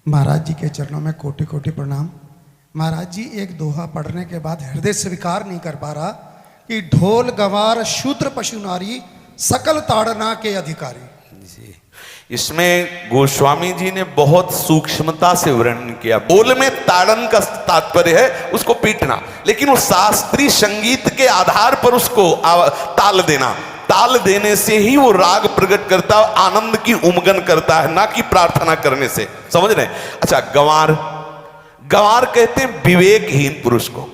महाराज जी के चरणों में कोटि कोटि प्रणाम। महाराज जी एक दोहा पढ़ने के बाद हृदय स्वीकार नहीं कर पा रहा कि ढोल गवार शूद्र पशु नारी सकल ताड़ना के अधिकारी। जी, इसमें गोस्वामी जी ने बहुत सूक्ष्मता से वर्णन किया। बोल में ताड़न का तात्पर्य है उसको पीटना, लेकिन वो शास्त्रीय संगीत के आधार पर उसको ताल देना। ताल देने से ही वो राग प्रकट करता है, आनंद की उमगन करता है, ना कि प्रार्थना करने से। समझ रहे हैं? अच्छा, गंवार, गंवार कहते हैं विवेकहीन पुरुष को।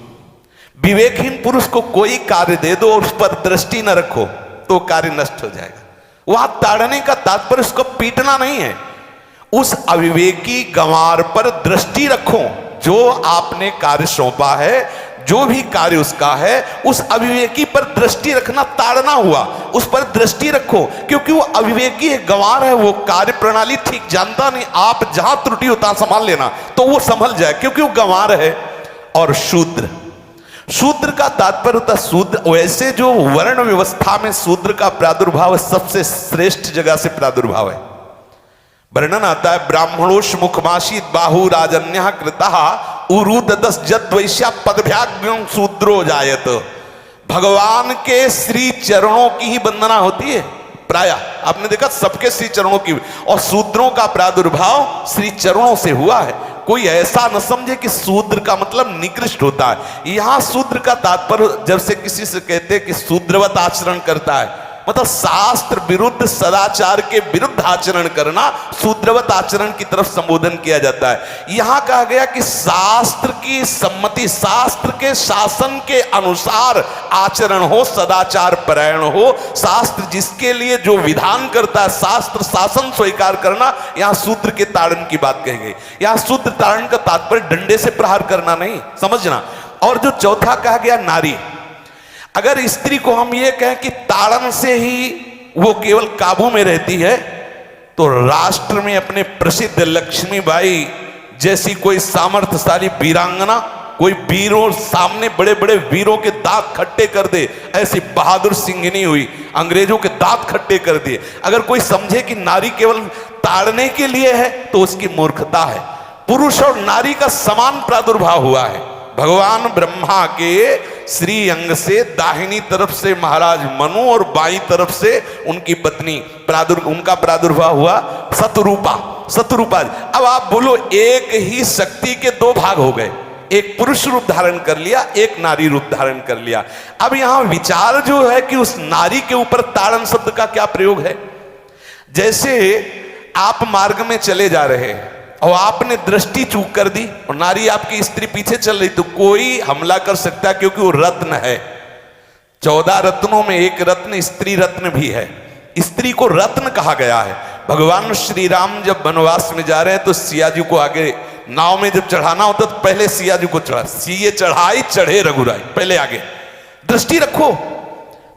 विवेकहीन पुरुष को कोई कार्य दे दो और उस पर दृष्टि न रखो तो कार्य नष्ट हो जाएगा। वहां ताड़ने का तात्पर्य उसको पीटना नहीं है, उस अविवेकी गंवार पर दृष्टि रखो। जो आपने कार्य सौंपा है, जो भी कार्य उसका है, उस अविवेकी पर दृष्टि रखना ताड़ना हुआ। उस पर दृष्टि रखो, क्योंकि वो अविवेकी है, गंवार है, वो कार्य प्रणाली ठीक जानता नहीं। आप जहां त्रुटि होता संभाल लेना तो वो संभल जाए, क्योंकि वो गंवार है। और शूद्र, शूद्र का तात्पर्य होता है शूद्र। वैसे जो वर्ण व्यवस्था में शूद्र का प्रादुर्भाव सबसे श्रेष्ठ जगह से प्रादुर्भाव है। वर्णन आता है, ब्राह्मणोष मुखमाशीत बाहु राजन्य कृतः उरुददस जद वैश्या पदभ्याग्यं शूद्रो जायत। भगवान के श्री चरणों की ही वंदना होती है प्राय। आपने देखा सबके श्री चरणों की, और शूद्रों का प्रादुर्भाव श्री चरणों से हुआ है। कोई ऐसा न समझे कि शूद्र का मतलब निकृष्ट होता है। यहां शूद्र का तात्पर्य जब से किसी से कहते हैं कि शूद्रवत आचरण करता है, मतलब शास्त्र विरुद्ध सदाचार के विरुद्ध आचरण करना, शूद्रवत आचरण की तरफ संबोधन किया जाता है। यहां कहा गया कि शास्त्र की सम्मति, शास्त्र के शासन के अनुसार आचरण हो, सदाचार परायण हो। शास्त्र जिसके लिए जो विधान करता है, शास्त्र शासन स्वीकार करना, यहां शूद्र के ताड़न की बात कही गई। यहां शूद्र ताड़न का तात्पर्य डंडे से प्रहार करना नहीं, समझना। और जो चौथा कहा गया नारी, अगर स्त्री को हम ये कहें कि ताड़न से ही वो केवल काबू में रहती है, तो राष्ट्र में अपने प्रसिद्ध लक्ष्मीबाई जैसी कोई सामर्थ्यशाली वीरांगना, कोई वीरों सामने बड़े बड़े वीरों के दांत खट्टे कर दे, ऐसी बहादुर सिंहनी हुई, अंग्रेजों के दांत खट्टे कर दिए। अगर कोई समझे कि नारी केवल ताड़ने के लिए है तो उसकी मूर्खता है। पुरुष और नारी का समान प्रादुर्भाव हुआ है। भगवान ब्रह्मा के श्री अंग से दाहिनी तरफ से महाराज मनु और बाईं तरफ से उनकी पत्नी उनका प्रादुर्भाव हुआ शतरूपा। शतरूपा, अब आप बोलो, एक ही शक्ति के दो भाग हो गए, एक पुरुष रूप धारण कर लिया, एक नारी रूप धारण कर लिया। अब यहां विचार जो है कि उस नारी के ऊपर ताड़न शब्द का क्या प्रयोग है। जैसे आप मार्ग में चले जा रहे हैं और आपने दृष्टि चूक कर दी और नारी आपकी स्त्री पीछे चल रही, तो कोई हमला कर सकता है, क्योंकि वो रत्न है। 14 रत्नों में एक रत्न स्त्री रत्न भी है। स्त्री को रत्न कहा गया है। भगवान श्री राम जब वनवास में जा रहे हैं तो सिया जी को आगे नाव में जब चढ़ाना होता तो पहले सिया जी को चढ़ा, सीए चढ़ाई चढ़े रघुराई, पहले आगे। दृष्टि रखो,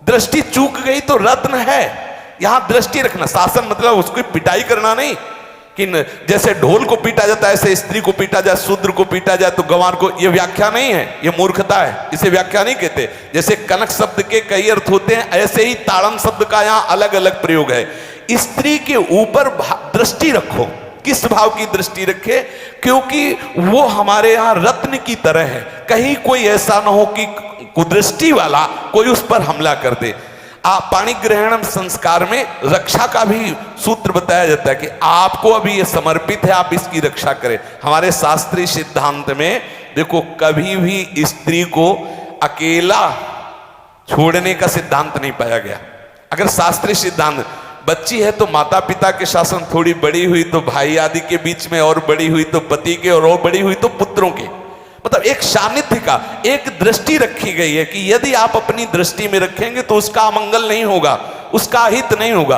दृष्टि चूक गई तो रत्न है। यहां दृष्टि रखना, शासन मतलब उसकी पिटाई करना नहीं कि जैसे ढोल को पीटा जाता है ऐसे स्त्री को पीटा जाए, शूद्र को पीटा जाए तो गंवार को, यह व्याख्या नहीं है, यह मूर्खता है, इसे व्याख्या नहीं कहते। जैसे कनक शब्द के कई अर्थ होते हैं, ऐसे ही ताड़न शब्द का यहां अलग अलग प्रयोग है। स्त्री के ऊपर दृष्टि रखो। किस भाव की दृष्टि रखे? क्योंकि वो हमारे यहां रत्न की तरह है। कहीं कोई ऐसा ना हो कि कुदृष्टि वाला कोई उस पर हमला कर दे। पाणी ग्रहण संस्कार में रक्षा का भी सूत्र बताया जाता है कि आपको अभी ये समर्पित है, आप इसकी रक्षा करें। हमारे शास्त्रीय सिद्धांत में देखो, कभी भी स्त्री को अकेला छोड़ने का सिद्धांत नहीं पाया गया। अगर शास्त्रीय सिद्धांत, बच्ची है तो माता पिता के शासन, थोड़ी बड़ी हुई तो भाई आदि के बीच में, और बड़ी हुई तो पति के, और बड़ी हुई तो पुत्रों के, मतलब एक सानिध्य का एक दृष्टि रखी गई है कि यदि आप अपनी दृष्टि में रखेंगे तो उसका अमंगल नहीं होगा, उसका हित नहीं होगा।